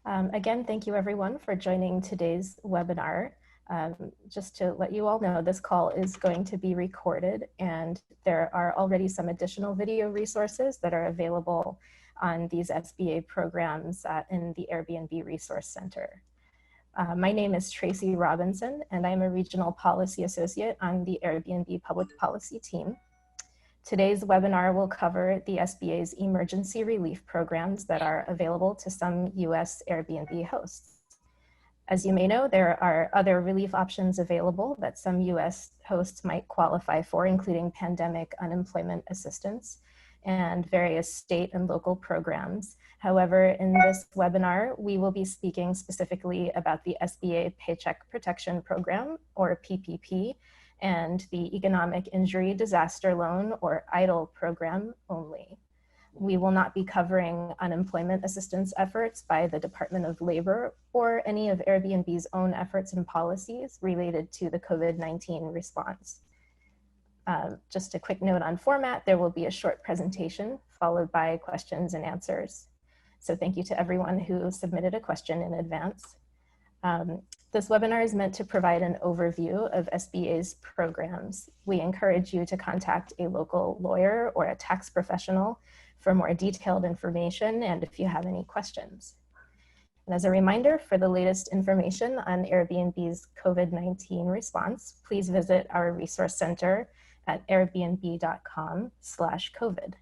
Again, thank you everyone for joining today's webinar. Just to let you all know, this call is going to be recorded, and there are already some additional video resources that are available on these SBA programs in the Airbnb Resource Center. My name is Tracy Robinson, and I'm a Regional Policy Associate on the Airbnb Public Policy team. Today's webinar will cover the SBA's emergency relief programs that are available to some US Airbnb hosts. As you may know, there are other relief options available that some US hosts might qualify for, including pandemic unemployment assistance and various state and local programs. However, in this webinar, we will be speaking specifically about the SBA Paycheck Protection Program, or PPP, and the Economic Injury Disaster Loan, or EIDL program only. We will not be covering unemployment assistance efforts by the Department of Labor or any of Airbnb's own efforts and policies related to the COVID-19 response. Just a quick note on format, there will be a short presentation followed by questions and answers. So thank you to everyone who submitted a question in advance. This webinar is meant to provide an overview of SBA's programs. We encourage you to contact a local lawyer or a tax professional for more detailed information and if you have any questions. And as a reminder, for the latest information on Airbnb's COVID-19 response, please visit our resource center at airbnb.com/COVID.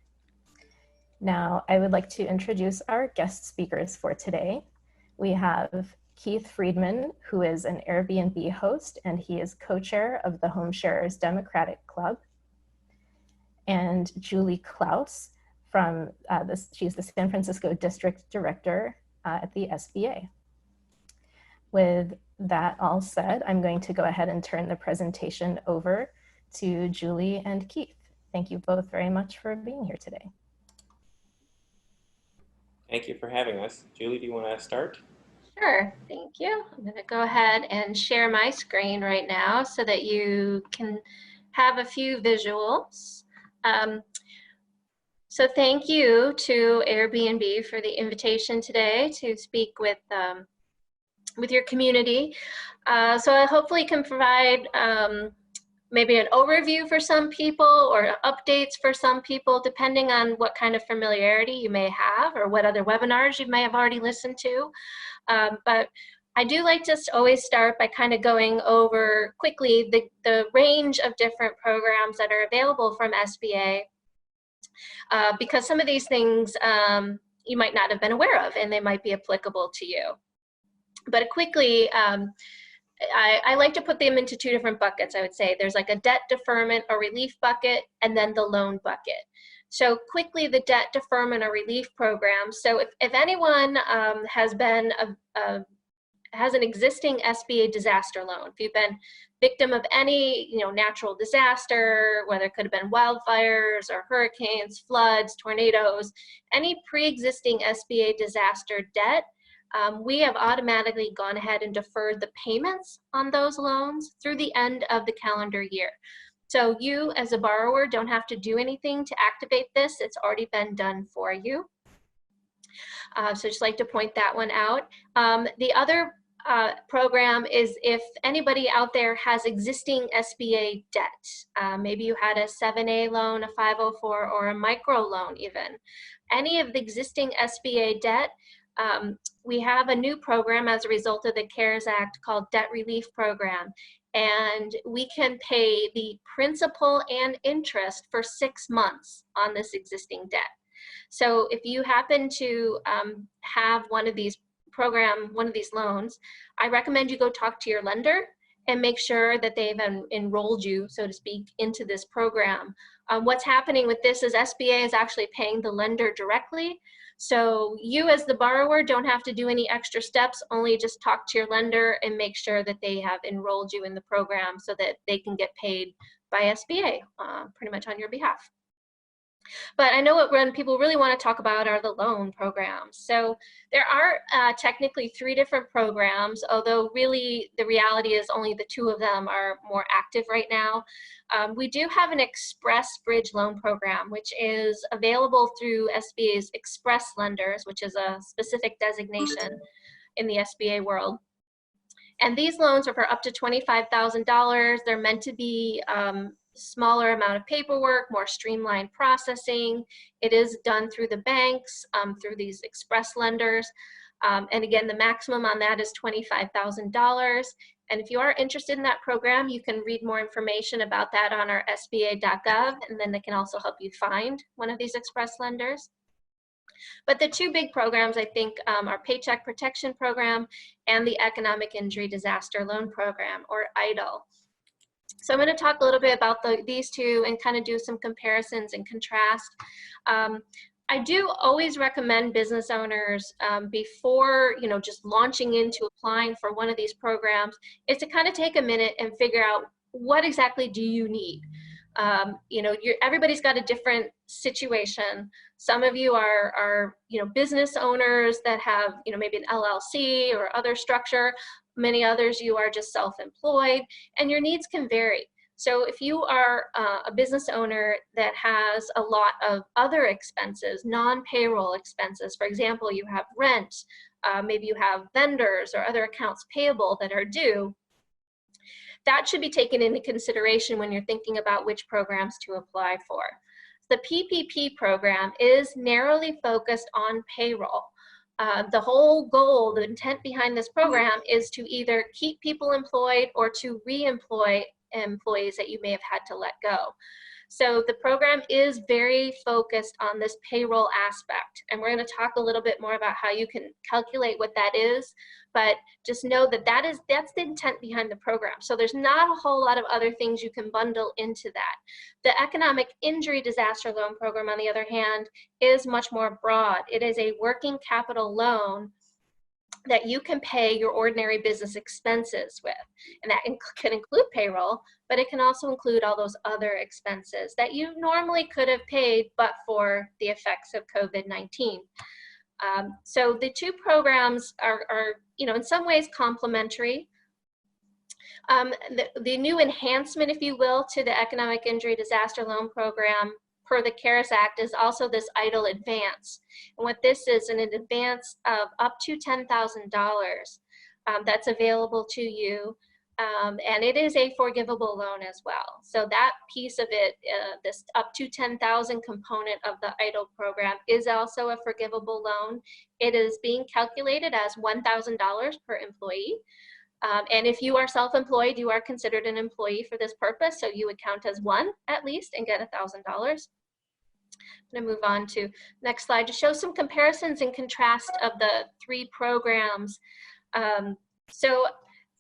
Now, I would like to introduce our guest speakers for today. We have Keith Friedman, who is an Airbnb host, and he is co-chair of the Home Sharers Democratic Club, and Julie Clowes, she's the San Francisco District Director at the SBA. With that all said, I'm going to go ahead and turn the presentation over to Julie and Keith. Thank you both very much for being here today. Thank you for having us. Julie, do you want to start? Sure, thank you. I'm going to go ahead and share my screen right now so that you can have a few visuals. So thank you to Airbnb for the invitation today to speak with your community. So I hopefully can provide maybe an overview for some people or updates for some people, depending on what kind of familiarity you may have or what other webinars you may have already listened to. But I do like to always start by kind of going over quickly the range of different programs that are available from SBA, because some of these things you might not have been aware of and they might be applicable to you. But quickly, I like to put them into two different buckets, I would say. There's like a debt deferment or relief bucket and then the loan bucket. So quickly, the debt deferment or relief program. So if anyone has an existing SBA disaster loan, if you've been victim of any natural disaster, whether it could have been wildfires or hurricanes, floods, tornadoes, any pre-existing SBA disaster debt, we have automatically gone ahead and deferred the payments on those loans through the end of the calendar year. So you as a borrower don't have to do anything to activate this. It's already been done for you. So just like to point that one out. The other program is if anybody out there has existing SBA debt. Maybe you had a 7A loan, a 504, or a micro loan even. Any of the existing SBA debt, we have a new program as a result of the CARES Act called Debt Relief Program. And we can pay the principal and interest for 6 months on this existing debt. So if you happen to have one of these loans, I recommend you go talk to your lender and make sure that they've enrolled you, so to speak, into this program. What's happening with this is SBA is actually paying the lender directly. So you as the borrower don't have to do any extra steps, only just talk to your lender and make sure that they have enrolled you in the program so that they can get paid by SBA pretty much on your behalf. But I know what people really want to talk about are the loan programs. So there are technically 3 different programs, although really the reality is only the 2 of them are more active right now. We do have an Express Bridge Loan Program, which is available through SBA's Express Lenders, which is a specific designation in the SBA world. And these loans are for up to $25,000. They're meant to be smaller amount of paperwork, more streamlined processing. It is done through the banks, through these express lenders. And again, the maximum on that is $25,000. And if you are interested in that program, you can read more information about that on our SBA.gov, and then they can also help you find one of these express lenders. But the 2 big programs, I think, are Paycheck Protection Program and the Economic Injury Disaster Loan Program, or EIDL. So I'm going to talk a little bit about these 2 and kind of do some comparisons and contrast. I do always recommend business owners before, just launching into applying for one of these programs, is to kind of take a minute and figure out what exactly do you need. Everybody's got a different situation. Some of you are business owners that have, maybe an LLC or other structure. Many others, you are just self-employed, and your needs can vary. So if you are a business owner that has a lot of other expenses, non-payroll expenses, for example, you have rent, maybe you have vendors or other accounts payable that are due, that should be taken into consideration when you're thinking about which programs to apply for. The PPP program is narrowly focused on payroll. The whole goal, the intent behind this program is to either keep people employed or to re-employ employees that you may have had to let go. So the program is very focused on this payroll aspect, and we're going to talk a little bit more about how you can calculate what that is, but just know that that's the intent behind the program. So there's not a whole lot of other things you can bundle into that. The Economic Injury Disaster Loan Program, on the other hand, is much more broad. It is a working capital loan that you can pay your ordinary business expenses with. And that can include payroll, but it can also include all those other expenses that you normally could have paid but for the effects of COVID-19. So the 2 programs are in some ways complementary. The new enhancement, if you will, to the Economic Injury Disaster Loan Program per the CARES Act is also this EIDL advance. And what this is, an advance of up to $10,000 that's available to you. And it is a forgivable loan as well. So that piece of it, this up to $10,000 component of the EIDL program is also a forgivable loan. It is being calculated as $1,000 per employee. And if you are self-employed, you are considered an employee for this purpose, so you would count as 1 at least and get $1,000. I'm going to move on to next slide to show some comparisons and contrast of the 3 programs. So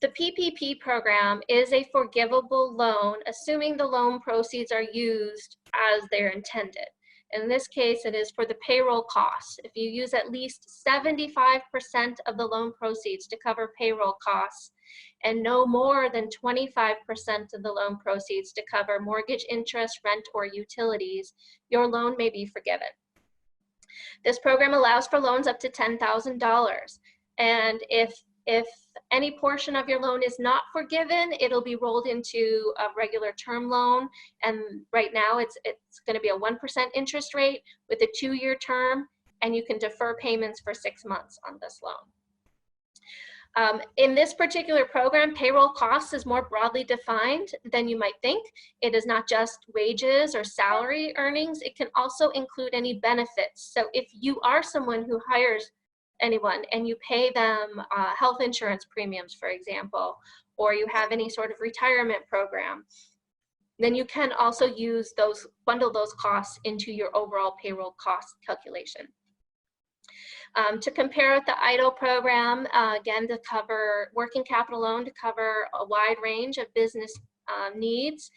the PPP program is a forgivable loan, assuming the loan proceeds are used as they're intended. In this case, it is for the payroll costs. If you use at least 75% of the loan proceeds to cover payroll costs, and no more than 25% of the loan proceeds to cover mortgage interest, rent, or utilities, your loan may be forgiven. This program allows for loans up to $10,000. And if any portion of your loan is not forgiven, it'll be rolled into a regular term loan. And right now it's going to be a 1% interest rate with a 2-year term, and you can defer payments for 6 months on this loan. In this particular program, payroll costs is more broadly defined than you might think. It is not just wages or salary earnings. It can also include any benefits. So if you are someone who hires anyone and you pay them health insurance premiums, for example, or you have any sort of retirement program, then you can also use those, bundle those costs into your overall payroll cost calculation. To compare with the EIDL program, again, to cover working capital loan to cover a wide range of business needs.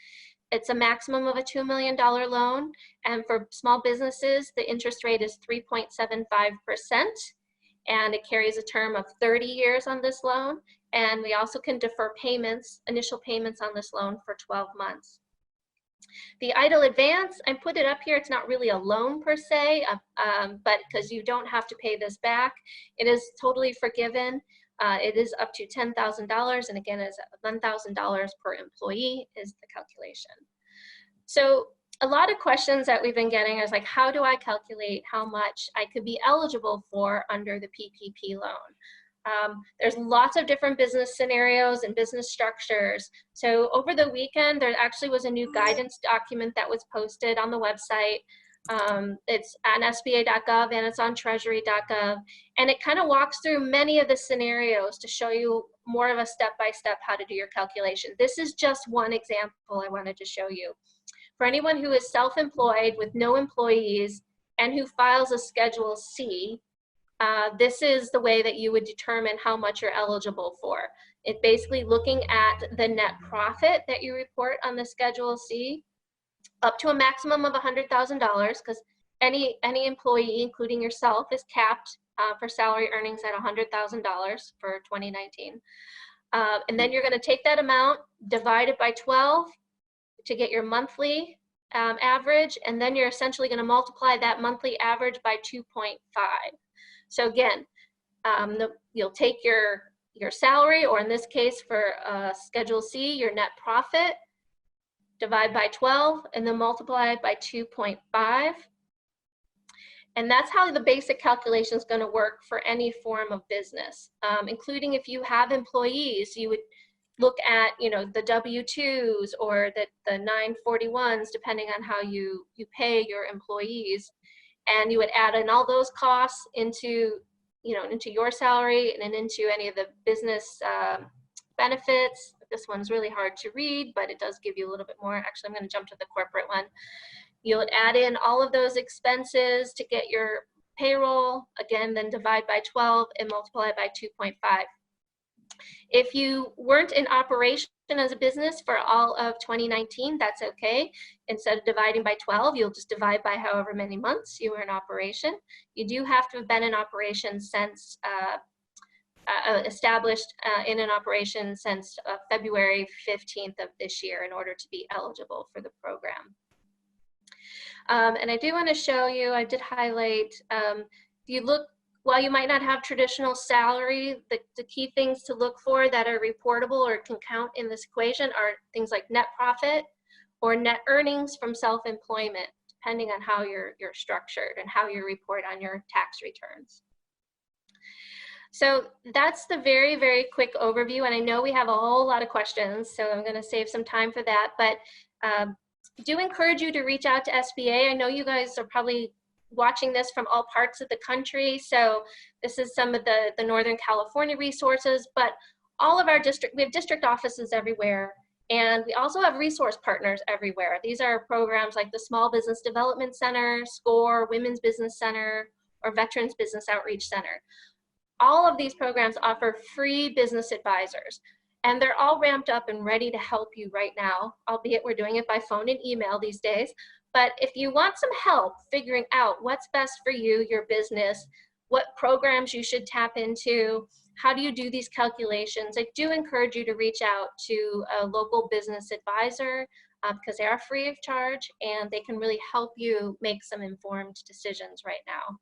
It's a maximum of a $2 million loan, and for small businesses, the interest rate is 3.75%, and it carries a term of 30 years on this loan, and we also can defer payments, initial payments on this loan for 12 months. The EIDL advance, I put it up here. It's not really a loan per se, but because you don't have to pay this back, it is totally forgiven. It is up to $10,000, and again, it's $1,000 per employee is the calculation. So a lot of questions that we've been getting is like, how do I calculate how much I could be eligible for under the PPP loan? There's lots of different business scenarios and business structures. So over the weekend, there actually was a new guidance document that was posted on the website. It's on SBA.gov and it's on Treasury.gov. And it kind of walks through many of the scenarios to show you more of a step-by-step how to do your calculation. This is just one example I wanted to show you. For anyone who is self-employed with no employees and who files a Schedule C, this is the way that you would determine how much you're eligible for. It's basically looking at the net profit that you report on the Schedule C, up to a maximum of $100,000, because any employee, including yourself, is capped for salary earnings at $100,000 for 2019. And then you're going to take that amount, divide it by 12 to get your monthly average, and then you're essentially going to multiply that monthly average by 2.5. So again, you'll take your salary, or in this case for Schedule C, your net profit, divide by 12, and then multiply it by 2.5. And that's how the basic calculation is going to work for any form of business, including if you have employees. You would look at, the W-2s or the 941s, depending on how you pay your employees. And you would add in all those costs into your salary and then into any of the business benefits. This one's really hard to read, but it does give you a little bit more. Actually, I'm going to jump to the corporate one. You'll add in all of those expenses to get your payroll, again, then divide by 12 and multiply by 2.5. If you weren't in operation as a business for all of 2019, that's okay. Instead of dividing by 12, you'll just divide by however many months you were in operation. You do have to have been in operation since, established in an operation since February 15th of this year in order to be eligible for the program. And I do want to show you, I did highlight, if you look, while you might not have traditional salary, the key things to look for that are reportable or can count in this equation are things like net profit or net earnings from self-employment, depending on how you're structured and how you report on your tax returns. So that's the very, very quick overview. And I know we have a whole lot of questions, so I'm going to save some time for that. But I do encourage you to reach out to SBA. I know you guys are probably watching this from all parts of the country. So this is some of the Northern California resources, but all of our we have district offices everywhere. And we also have resource partners everywhere. These are programs like the Small Business Development Center, SCORE, Women's Business Center, or Veterans Business Outreach Center. All of these programs offer free business advisors. And they're all ramped up and ready to help you right now, albeit we're doing it by phone and email these days. But if you want some help figuring out what's best for you, your business, what programs you should tap into, how do you do these calculations, I do encourage you to reach out to a local business advisor because they are free of charge and they can really help you make some informed decisions right now.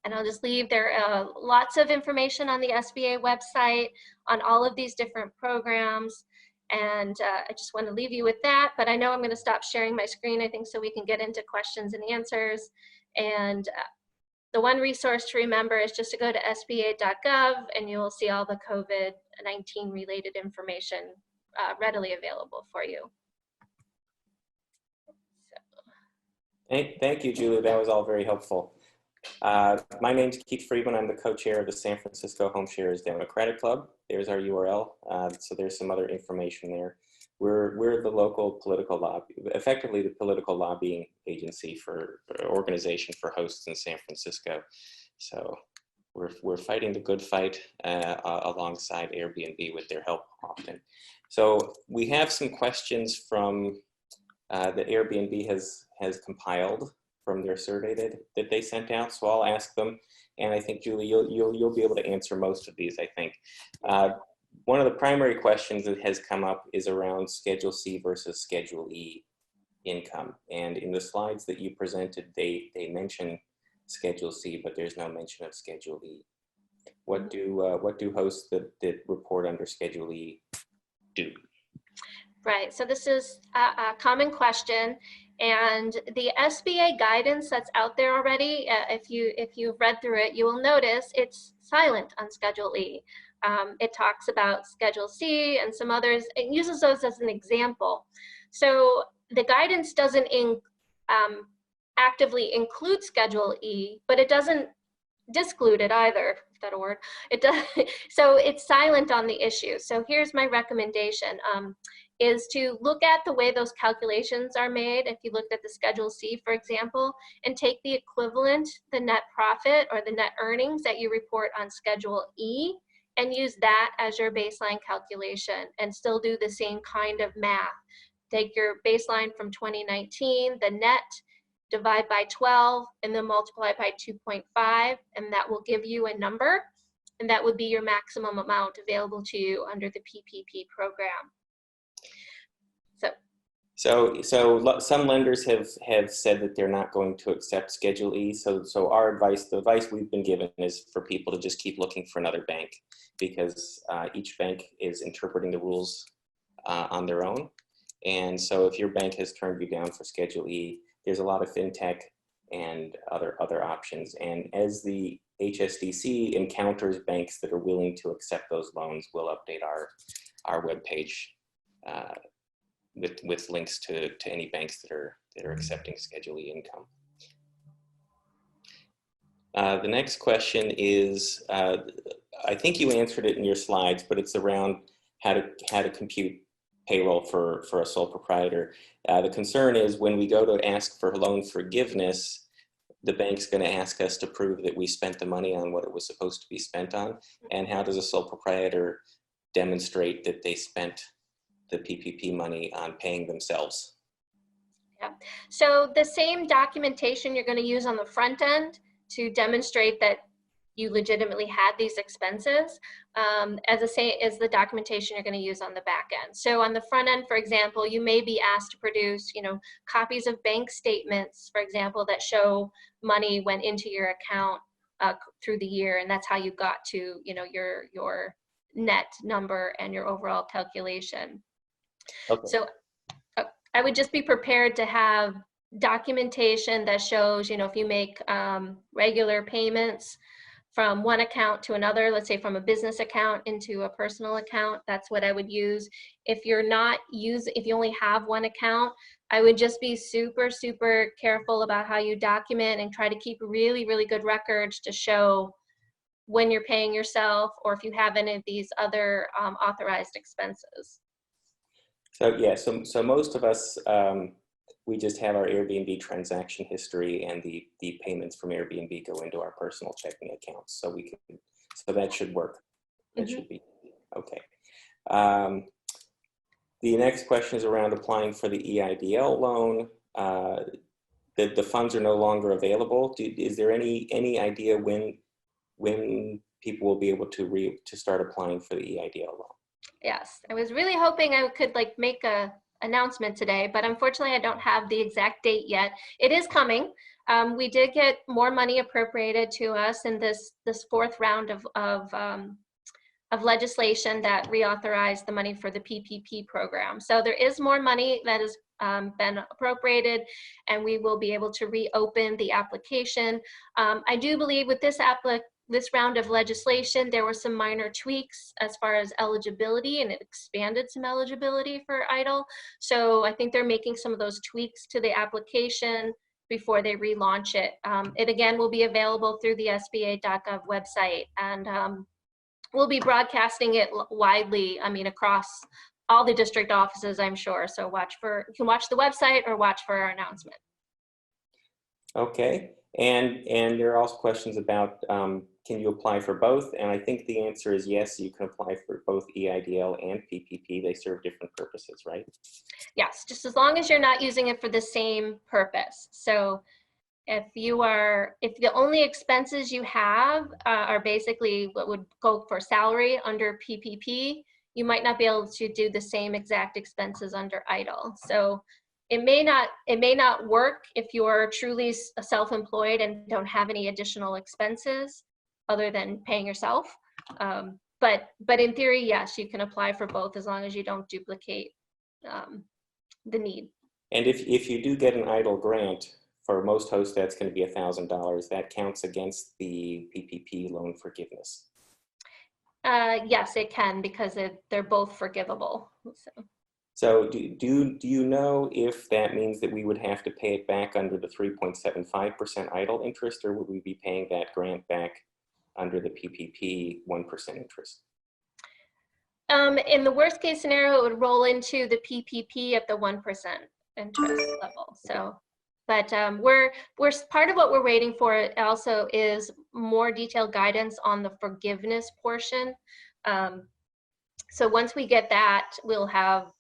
And I'll just leave there lots of information on the SBA website on all of these different programs. And I just want to leave you with that, but I know I'm going to stop sharing my screen, I think, so we can get into questions and answers. And the one resource to remember is just to go to sba.gov and you will see all the COVID-19 related information readily available for you. So. Thank you, Julie. That was all very helpful. My name's Keith Friedman. I'm the co-chair of the San Francisco Home Sharers Democratic Club. There's our URL. So there's some other information there. We're the local political lobby, effectively the political lobbying agency for organization for hosts in San Francisco. So we're fighting the good fight alongside Airbnb with their help often. So we have some questions from that Airbnb has compiled from their survey that they sent out. So I'll ask them. And I think, Julie, you'll be able to answer most of these, I think. One of the primary questions that has come up is around Schedule C versus Schedule E income. And in the slides that you presented, they mention Schedule C, but there's no mention of Schedule E. What do hosts that report under Schedule E do? Right, so this is a common question, and the SBA guidance that's out there already, if you've read through it, you will notice it's silent on Schedule E. It talks about Schedule C and some others. It uses those as an example. So the guidance doesn't actively include Schedule E, but it doesn't disclude it either, if that a word. It does. So it's silent on the issue. So here's my recommendation. Is to look at the way those calculations are made. If you looked at the Schedule C, for example, and take the equivalent, the net profit or the net earnings that you report on Schedule E, and use that as your baseline calculation and still do the same kind of math. Take your baseline from 2019, the net, divide by 12, and then multiply by 2.5, and that will give you a number, and that would be your maximum amount available to you under the PPP program. So some lenders have said that they're not going to accept Schedule E. So our advice, the advice we've been given, is for people to just keep looking for another bank, because each bank is interpreting the rules on their own. And so if your bank has turned you down for Schedule E, there's a lot of fintech and other options. And as the HSDC encounters banks that are willing to accept those loans, we'll update our webpage with links to any banks that are accepting Schedule E income. The next question is, I think you answered it in your slides, but it's around how to compute payroll for a sole proprietor. The concern is when we go to ask for loan forgiveness, the bank's going to ask us to prove that we spent the money on what it was supposed to be spent on. And how does a sole proprietor demonstrate that they spent the PPP money on paying themselves? Yeah, so the same documentation you're going to use on the front end to demonstrate that you legitimately had these expenses as the documentation you're going to use on the back end. So on the front end, for example, you may be asked to produce, copies of bank statements, for example, that show money went into your account through the year, and that's how you got to, your net number and your overall calculation. Okay. So I would just be prepared to have documentation that shows, if you make regular payments from one account to another, let's say from a business account into a personal account, that's what I would use. If you only have one account, I would just be super, super careful about how you document and try to keep really, really good records to show when you're paying yourself or if you have any of these other authorized expenses. So yeah, so most of us, we just have our Airbnb transaction history, and the payments from Airbnb go into our personal checking accounts. So that should work. That should be okay. The next question is around applying for the EIDL loan. The funds are no longer available. Is there any idea when people will be able to start applying for the EIDL loan? Yes, I was really hoping I could make a announcement today, but unfortunately I don't have the exact date yet. It is coming. We did get more money appropriated to us in this fourth round of legislation that reauthorized the money for the PPP program. So there is more money that has been appropriated, and we will be able to reopen the application. I do believe with this round of legislation, there were some minor tweaks as far as eligibility, and it expanded some eligibility for EIDL. So I think they're making some of those tweaks to the application before they relaunch it. It again will be available through the SBA.gov website, and we'll be broadcasting it widely, across all the district offices, I'm sure. So you can watch the website or watch for our announcement. Okay, and there are also questions about can you apply for both? And I think the answer is yes, you can apply for both EIDL and PPP. They serve different purposes, right? Yes, just as long as you're not using it for the same purpose. So if the only expenses you have are basically what would go for salary under PPP, you might not be able to do the same exact expenses under EIDL. So it may not work if you're truly self-employed and don't have any additional expenses other than paying yourself. But in theory, yes, you can apply for both as long as you don't duplicate the need. And if you do get an EIDL grant, for most hosts, that's going to be $1,000. That counts against the PPP loan forgiveness. Yes, it can, because they're both forgivable. So do you know if that means that we would have to pay it back under the 3.75% EIDL interest, or would we be paying that grant back under the PPP 1% interest? In the worst case scenario, it would roll into the PPP at the 1% interest level. So, but we're part of what we're waiting for also is more detailed guidance on the forgiveness portion. So once we get that, we'll have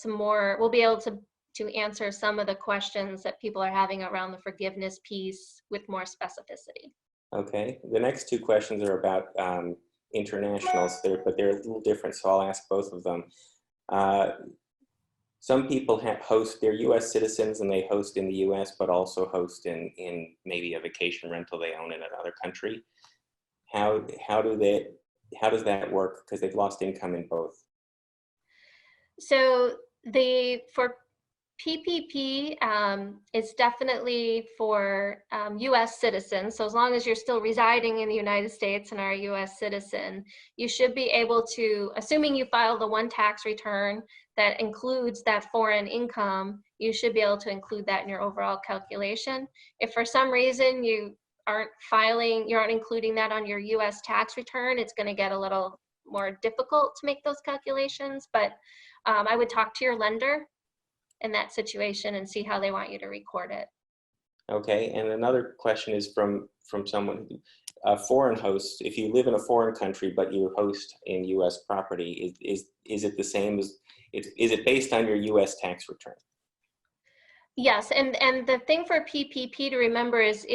we'll be able to answer some of the questions that people are having around the forgiveness piece with more specificity. Okay, the next two questions are about internationals, but they're a little different, so I'll ask both of them. Some people host, they're US citizens and they host in the US, but also host in maybe a vacation rental they own in another country. How does that work? Because they've lost income in both. So for PPP, it's definitely for US citizens. So as long as you're still residing in the United States and are a US citizen, you should be able to, assuming you file the one tax return that includes that foreign income, you should be able to include that in your overall calculation. If for some reason you aren't including that on your US tax return, it's going to get a little more difficult to make those calculations. But I would talk to your lender in that situation and see how they want you to record it. Okay, and another question is from someone, foreign hosts. If you live in a foreign country but you host in U.S. property, is it the same as, is it based on your U.S. tax return? Yes, and the thing for PPP to remember is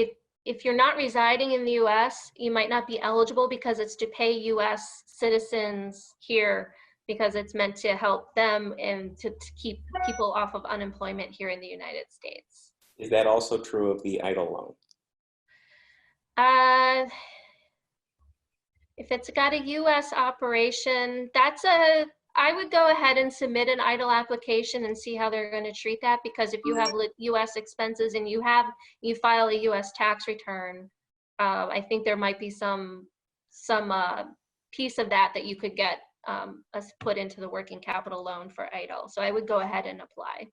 if you're not residing in the U.S., you might not be eligible because it's to pay U.S. citizens here, because it's meant to help them and to keep people off of unemployment here in the United States. Is that also true of the EIDL loan? If it's got a U.S. operation, I would go ahead and submit an EIDL application and see how they're going to treat that, because if you have U.S. expenses and you file a U.S. tax return, I think there might be some piece of that you could get put into the working capital loan for EIDL. So I would go ahead and apply.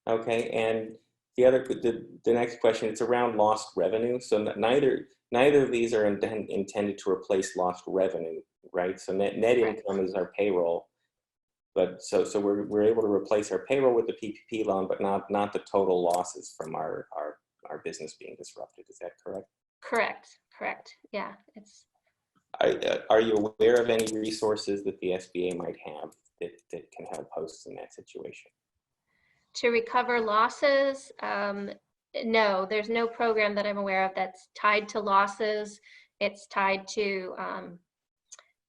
Okay, and the next question, it's around lost revenue. So neither of these are intended to replace lost revenue, right? So net income is our payroll, but so we're able to replace our payroll with the PPP loan, but not the total losses from our business being disrupted. Is that correct? Correct. Yeah, it's. Are you aware of any resources that the SBA might have that can help hosts in that situation? To recover losses? No, there's no program that I'm aware of that's tied to losses. It's tied to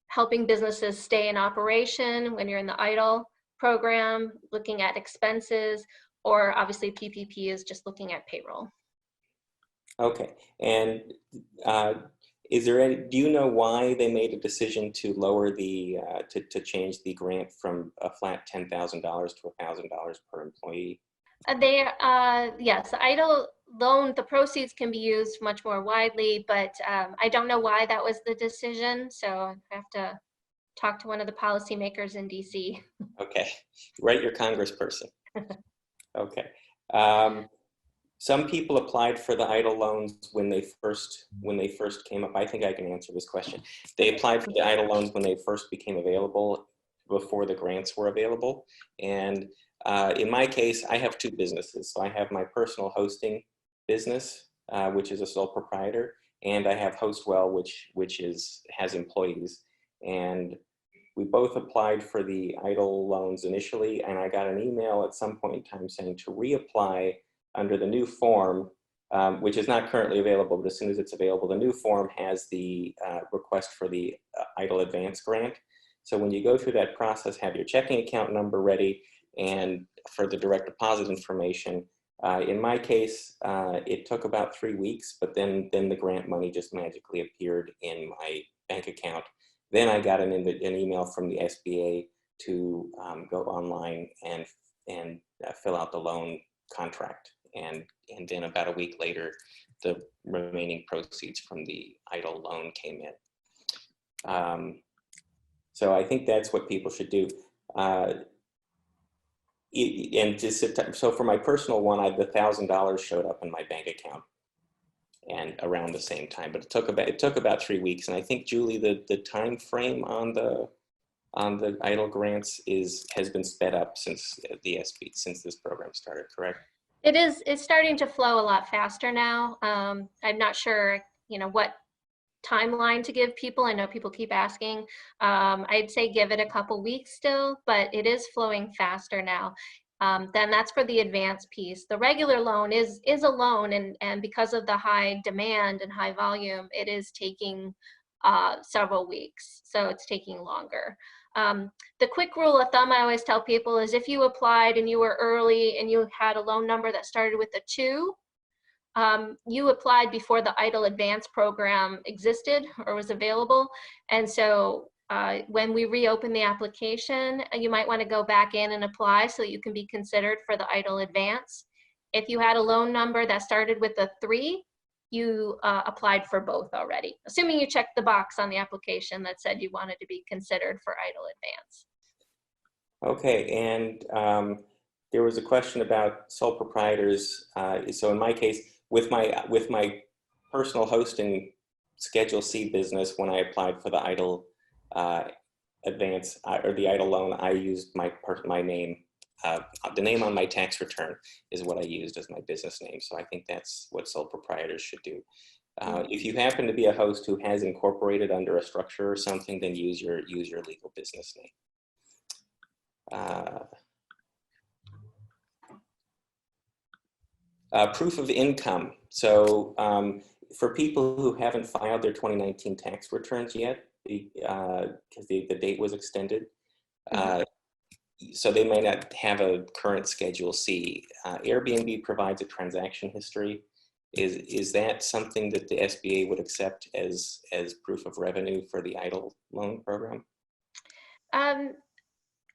helping businesses stay in operation when you're in the EIDL program, looking at expenses, or obviously PPP is just looking at payroll. Okay, and do you know why they made a decision to lower the, to change the grant from a flat $10,000 to $1,000 per employee? Yes, EIDL loan, the proceeds can be used much more widely, but I don't know why that was the decision. So I have to talk to one of the policymakers in DC. Okay, write your congressperson. Okay. Some people applied for the EIDL loans when they first came up. I think I can answer this question. They applied for the EIDL loans when they first became available, before the grants were available. And in my case, I have two businesses. So I have my personal hosting business, which is a sole proprietor, and I have Hostwell, which has employees. And we both applied for the EIDL loans initially, and I got an email at some point in time saying to reapply under the new form, which is not currently available, but as soon as it's available, the new form has the request for the EIDL advance grant. So when you go through that process, have your checking account number ready and for the direct deposit information. In my case, it took about 3 weeks, but then the grant money just magically appeared in my bank account. Then I got an email from the SBA to go online and fill out the loan contract. And then about a week later, the remaining proceeds from the EIDL loan came in. So I think that's what people should do. And just so for my personal one, the $1,000 showed up in my bank account, and around the same time. But it took about 3 weeks. And I think, Julie, the time frame on the EIDL grants has been sped up since this program started. Correct? It's starting to flow a lot faster now. I'm not sure, what timeline to give people. I know people keep asking. I'd say give it a couple weeks still, but it is flowing faster now. Then that's for the advance piece. The regular loan is a loan, and because of the high demand and high volume, it is taking several weeks, so it's taking longer. The quick rule of thumb I always tell people is if you applied and you were early and you had a loan number that started with a 2, you applied before the EIDL Advance program existed or was available. And so when we reopen the application, you might want to go back in and apply so you can be considered for the EIDL Advance. If you had a loan number that started with a 3, you applied for both already, assuming you checked the box on the application that said you wanted to be considered for EIDL Advance. Okay, and there was a question about sole proprietors. So in my case, with my personal hosting Schedule C business, when I applied for the EIDL Advance or the EIDL loan, I used my name. The name on my tax return is what I used as my business name. So I think that's what sole proprietors should do. If you happen to be a host who has incorporated under a structure or something, then use your legal business name. Proof of income. So for people who haven't filed their 2019 tax returns yet, because the date was extended, so they may not have a current Schedule C. Airbnb provides a transaction history. Is that something that the SBA would accept as proof of revenue for the EIDL loan program?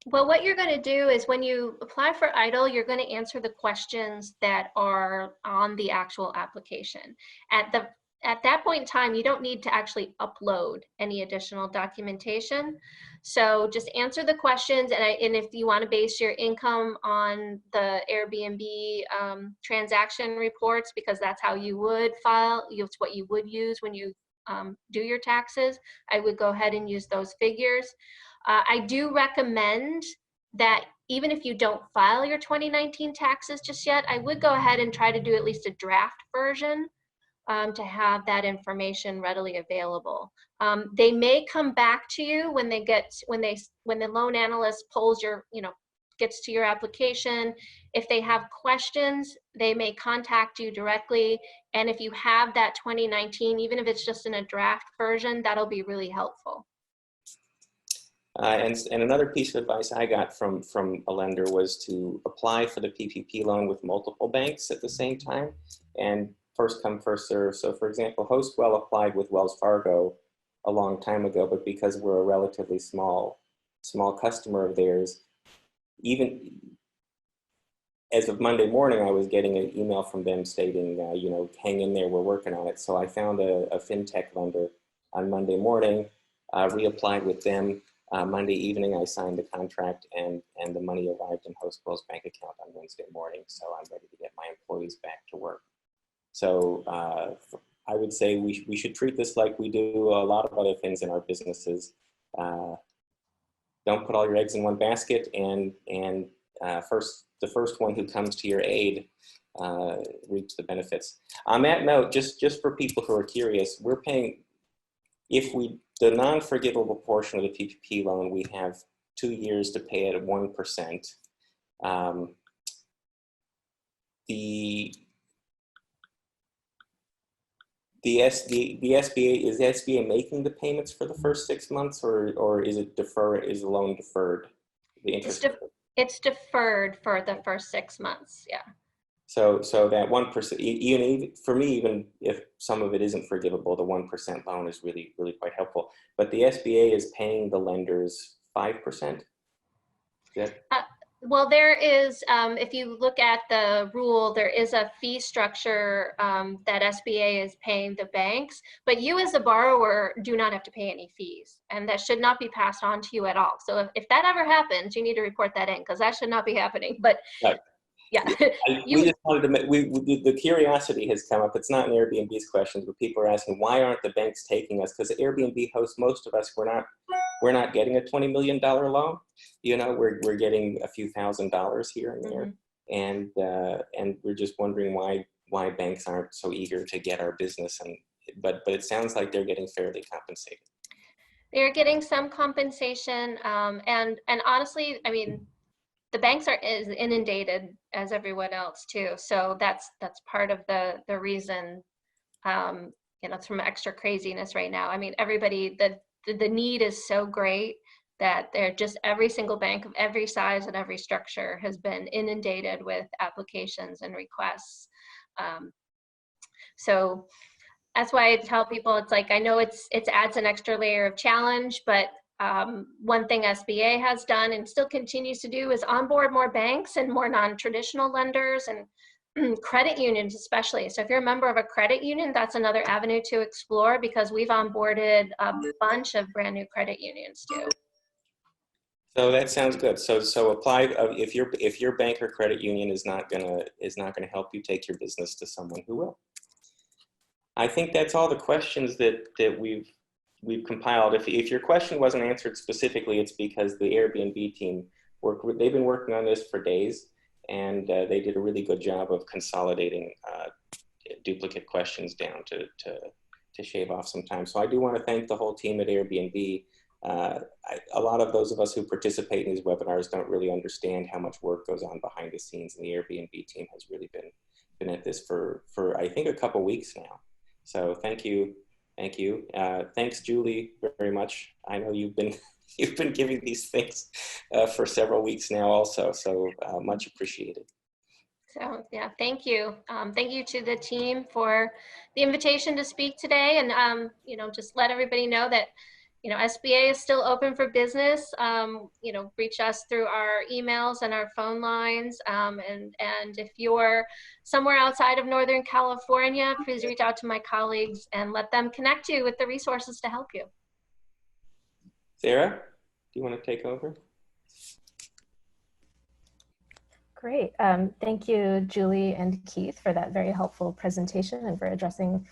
Well, what you're going to do is when you apply for EIDL, you're going to answer the questions that are on the actual application. At that point in time, you don't need to actually upload any additional documentation. So just answer the questions, and if you want to base your income on the Airbnb transaction reports, because that's how you would file, it's what you would use when you do your taxes, I would go ahead and use those figures. I do recommend that even if you don't file your 2019 taxes just yet, I would go ahead and try to do at least a draft version to have that information readily available. They may come back to you when the loan analyst gets to your application. If they have questions, they may contact you directly. And if you have that 2019, even if it's just in a draft version, that'll be really helpful. And another piece of advice I got from a lender was to apply for the PPP loan with multiple banks at the same time, and first come, first serve. So for example, Hostwell applied with Wells Fargo a long time ago, but because we're a relatively small customer of theirs, even as of Monday morning, I was getting an email from them stating, hang in there, we're working on it. So I found a fintech lender on Monday morning, reapplied with them. Monday evening, I signed the contract, and the money arrived in Hostwell's bank account on Wednesday morning. So I'm ready to get my employees back to work. So I would say we should treat this like we do a lot of other things in our businesses. Don't put all your eggs in one basket, and the first one who comes to your aid reaps the benefits. On that note, just for people who are curious, we're paying, the non-forgivable portion of the PPP loan, we have 2 years to pay it at 1%. The SBA, is the SBA making the payments for the first 6 months, or is the loan deferred? The interest. It's deferred for the first 6 months, yeah. So that 1%, even for me, even if some of it isn't forgivable, the 1% loan is really, really quite helpful. But the SBA is paying the lenders 5%. Well, there is, if you look at the rule, there is a fee structure that SBA is paying the banks, but you as a borrower do not have to pay any fees, and that should not be passed on to you at all. So if that ever happens, you need to report that in, because that should not be happening. But Right. yeah, We just wanted to, the curiosity has come up. It's not in Airbnb's questions, but people are asking, why aren't the banks taking us? Because Airbnb hosts most of us, we're not getting a $20 million loan. You know, we're getting a few $1,000s here and there. And we're just wondering why banks aren't so eager to get our business. But it sounds like they're getting fairly compensated. They're getting some compensation, and honestly, I mean, the banks are as inundated as everyone else too. So that's part of the reason, you know, it's from extra craziness right now. I mean, everybody, the need is so great that they're just, every single bank of every size and every structure has been inundated with applications and requests. So that's why I tell people, it's like, I know it adds an extra layer of challenge, but one thing SBA has done and still continues to do is onboard more banks and more non-traditional lenders and credit unions especially. So if you're a member of a credit union, that's another avenue to explore, because we've onboarded a bunch of brand new credit unions too. So that sounds good. So apply if your bank or credit union is not gonna help you, take your business to someone who will. I think that's all the questions that we've compiled. If your question wasn't answered specifically, it's because the Airbnb team they've been working on this for days, and they did a really good job of consolidating duplicate questions down to shave off some time. So I do want to thank the whole team at Airbnb. A lot of those of us who participate in these webinars don't really understand how much work goes on behind the scenes, and the Airbnb team has really been at this for I think a couple weeks now. So thank you. Thanks, Julie, very much. I know you've been giving these things for several weeks now also, so much appreciated. So yeah, thank you. Thank you to the team for the invitation to speak today, and you know, just let everybody know that, you know, SBA is still open for business. You know, reach us through our emails and our phone lines. And if you're somewhere outside of Northern California, please reach out to my colleagues and let them connect you with the resources to help you. Sarah, do you want to take over? Great. Thank you, Julie and Keith, for that very helpful presentation and for addressing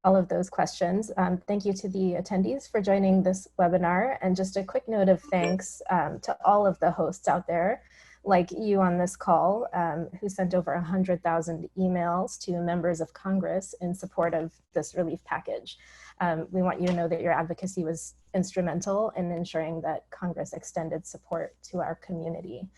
all of those questions. Thank you to the attendees for joining this webinar. And just a quick note of thanks to all of the hosts out there, like you on this call, who sent over 100,000 emails to members of Congress in support of this relief package. We want you to know that your advocacy was instrumental in ensuring that Congress extended support to our community.